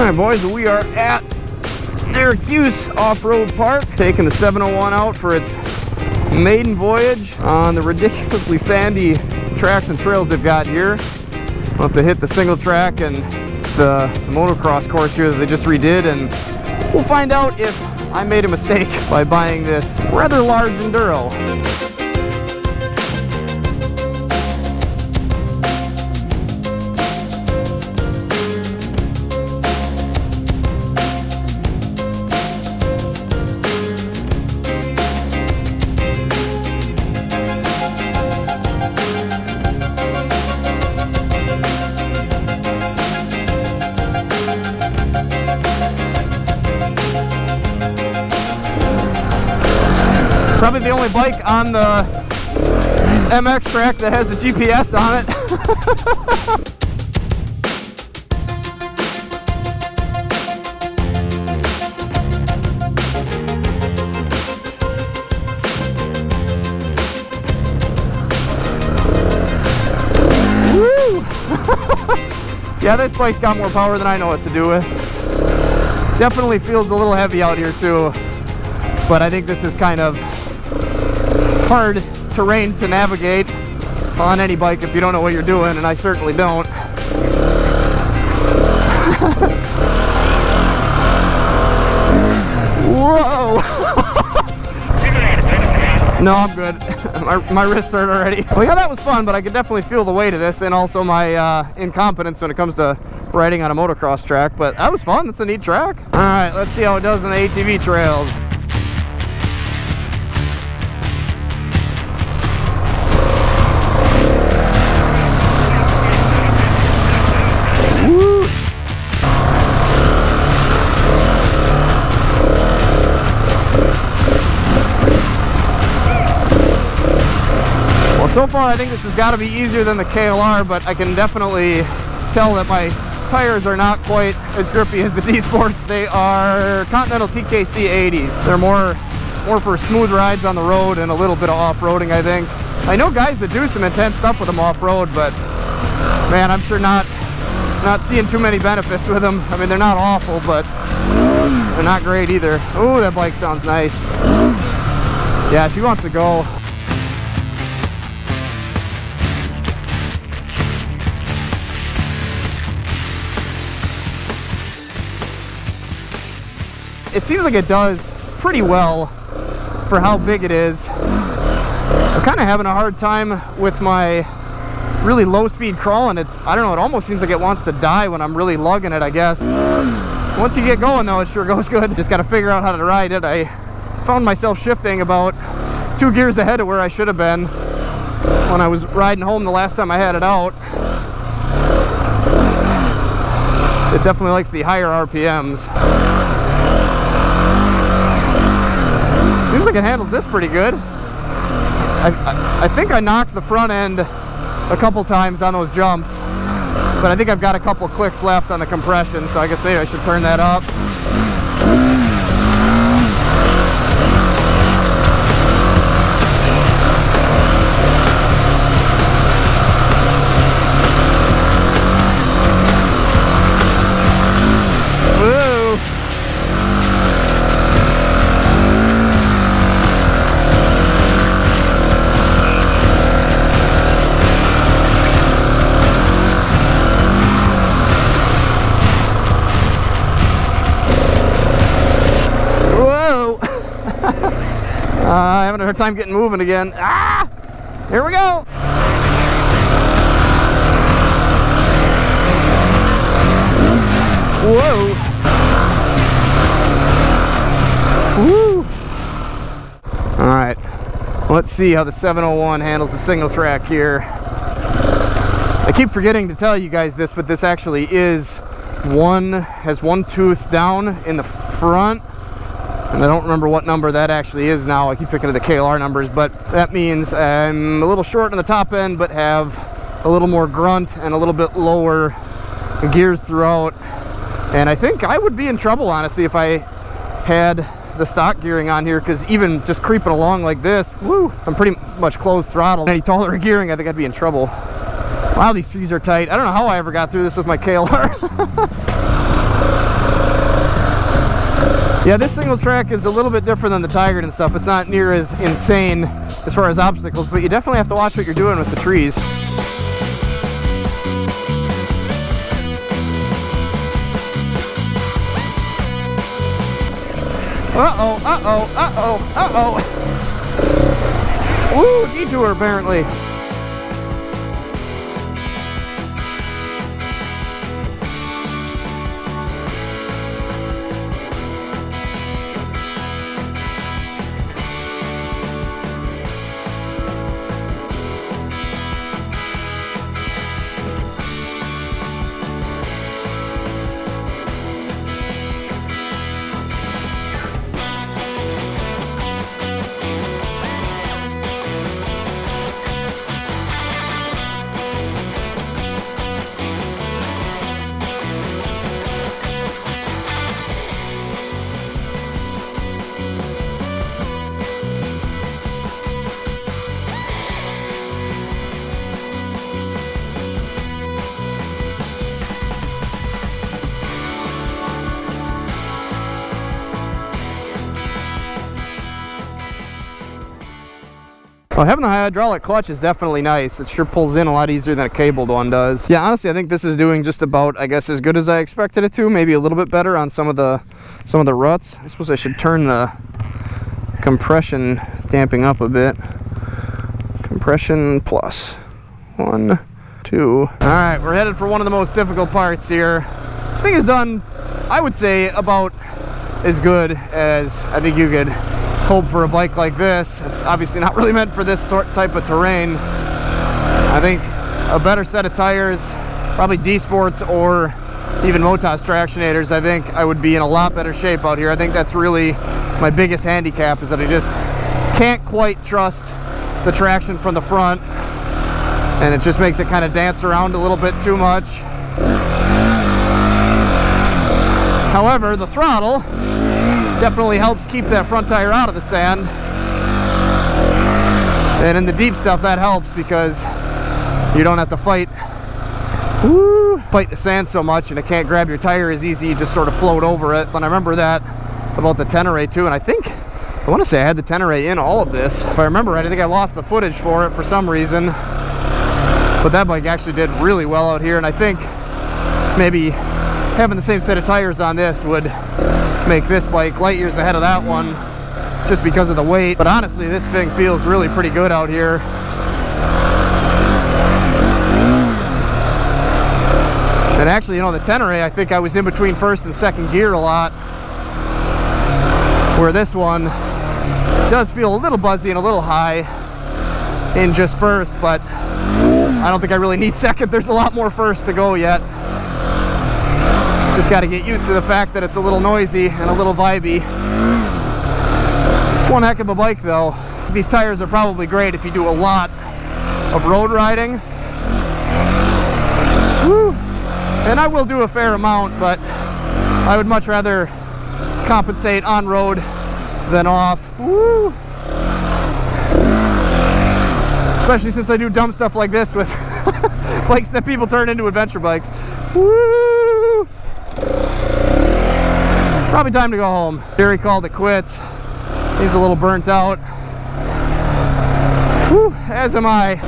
Alright boys, we are at Syracuse Off-Road Park, taking the 701 out for its maiden voyage on the ridiculously sandy tracks and trails they've got here. We'll have to hit the single track and the motocross course here that they just redid, and we'll find out if I made a mistake by buying this rather large Enduro. Probably the only bike on the MX track that has a GPS on it. Woo! Yeah, this bike's got more power than I know what to do with. Definitely feels a little heavy out here too, but I think this is kind of hard terrain to navigate on any bike if you don't know what you're doing, and I certainly don't. Whoa! No, I'm good. my wrists hurt already. Well, yeah, that was fun, but I could definitely feel the weight of this and also my incompetence when it comes to riding on a motocross track, but that was fun. That's a neat track. All right, let's see how it does on the ATV trails. So far, I think this has got to be easier than the KLR, but I can definitely tell that my tires are not quite as grippy as the D-Sports. They are Continental TKC 80s. They're more for smooth rides on the road and a little bit of off-roading, I think. I know guys that do some intense stuff with them off-road, but man, I'm sure not seeing too many benefits with them. I mean, they're not awful, but they're not great either. Oh, that bike sounds nice. Yeah, she wants to go. It seems like it does pretty well for how big it is. I'm kind of having a hard time with my really low speed crawling. I don't know, it almost seems like it wants to die when I'm really lugging it, I guess. Once you get going though, it sure goes good. Just got to figure out how to ride it. I found myself shifting about 2 gears ahead of where I should have been when I was riding home the last time I had it out. It definitely likes the higher RPMs. Seems like it handles this pretty good. I think I knocked the front end a couple times on those jumps, but I think I've got a couple clicks left on the compression, so I guess maybe I should turn that up. Having a hard time getting moving again. Ah! Here we go! Whoa! Woo! Alright, let's see how the 701 handles the single track here. I keep forgetting to tell you guys this, but this actually has one tooth down in the front. And I don't remember what number that actually is now. I keep thinking of the KLR numbers, but that means I'm a little short on the top end, but have a little more grunt and a little bit lower gears throughout. And I think I would be in trouble, honestly, if I had the stock gearing on here, because even just creeping along like this, woo, I'm pretty much closed throttle. Any taller gearing, I think I'd be in trouble. Wow, these trees are tight. I don't know how I ever got through this with my KLR. Yeah, this single track is a little bit different than the Tiger and stuff. It's not near as insane as far as obstacles, but you definitely have to watch what you're doing with the trees. Uh-oh, uh-oh, uh-oh, uh-oh. Woo, detour apparently. Well, having the hydraulic clutch is definitely nice. It sure pulls in a lot easier than a cabled one does. Yeah, honestly, I think this is doing just about, I guess, as good as I expected it to. Maybe a little bit better on some of the ruts. I suppose I should turn the compression damping up a bit. Compression plus. 1, 2. All right, we're headed for one of the most difficult parts here. This thing is done, I would say, about as good as I think you could hope for a bike like this. It's obviously not really meant for this type of terrain. I think a better set of tires, probably D-Sports or even Motos tractionators, I think I would be in a lot better shape out here. I think that's really my biggest handicap, is that I just can't quite trust the traction from the front, and it just makes it kind of dance around a little bit too much. However, the throttle definitely helps keep that front tire out of the sand, and in the deep stuff that helps because you don't have to fight the sand so much, and it can't grab your tire as easy. You just sort of float over it. But I remember that about the Tenere too, and I want to say I had the Tenere in all of this. If I remember right, I think I lost the footage for it for some reason, but that bike actually did really well out here, and I think maybe having the same set of tires on this would make this bike light years ahead of that one, just because of the weight. But honestly, this thing feels really pretty good out here. And actually, you know, the Tenere, I think I was in between first and second gear a lot, where this one does feel a little buzzy and a little high in just first, but I don't think I really need second. There's a lot more first to go yet. Just got to get used to the fact that it's a little noisy and a little vibey. It's one heck of a bike though. These tires are probably great if you do a lot of road riding. Woo. And I will do a fair amount, but I would much rather compensate on road than off. Woo. Especially since I do dumb stuff like this with bikes that people turn into adventure bikes. Woo. Probably time to go home. Jerry called it quits. He's a little burnt out. Whew, as am I.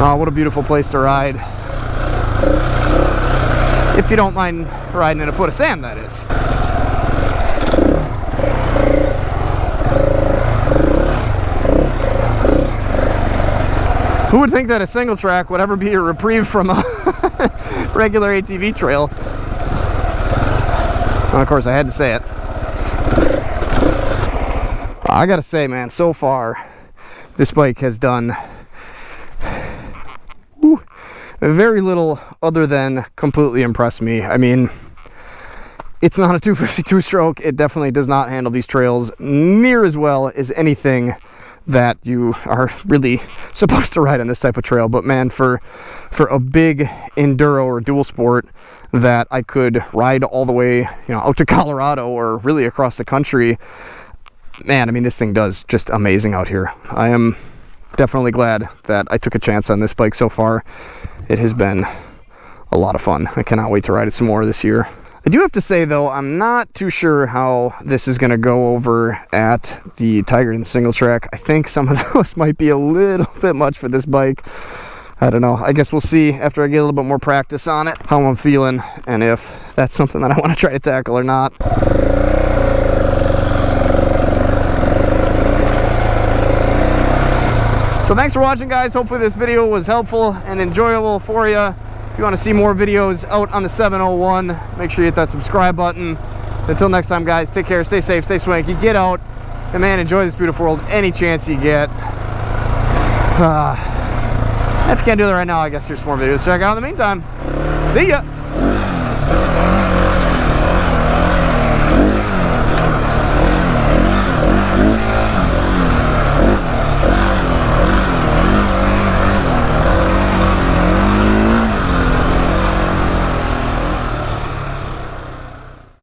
Oh, what a beautiful place to ride. If you don't mind riding in a foot of sand, that is. Who would think that a single track would ever be a reprieve from a regular ATV trail? Well, of course, I had to say it. I gotta say, man, so far, this bike has done very little other than completely impress me. I mean, it's not a 252 stroke. It definitely does not handle these trails near as well as anything that you are really supposed to ride on this type of trail. But man, for a big enduro or dual sport that I could ride all the way, you know, out to Colorado or really across the country, man, I mean, this thing does just amazing out here. I am definitely glad that I took a chance on this bike so far. It has been a lot of fun. I cannot wait to ride it some more this year. I do have to say though, I'm not too sure how this is going to go over at the Tiger and the single track. I think some of those might be a little bit much for this bike. I don't know. I guess we'll see after I get a little bit more practice on it, how I'm feeling, and if that's something that I want to try to tackle or not. So thanks for watching, guys. Hopefully this video was helpful and enjoyable for you. If you want to see more videos out on the 701, make sure you hit that subscribe button. Until next time, guys, take care, stay safe, stay swanky, get out, and man, enjoy this beautiful world any chance you get. If you can't do that right now, I guess here's some more videos to check out in the meantime. See ya!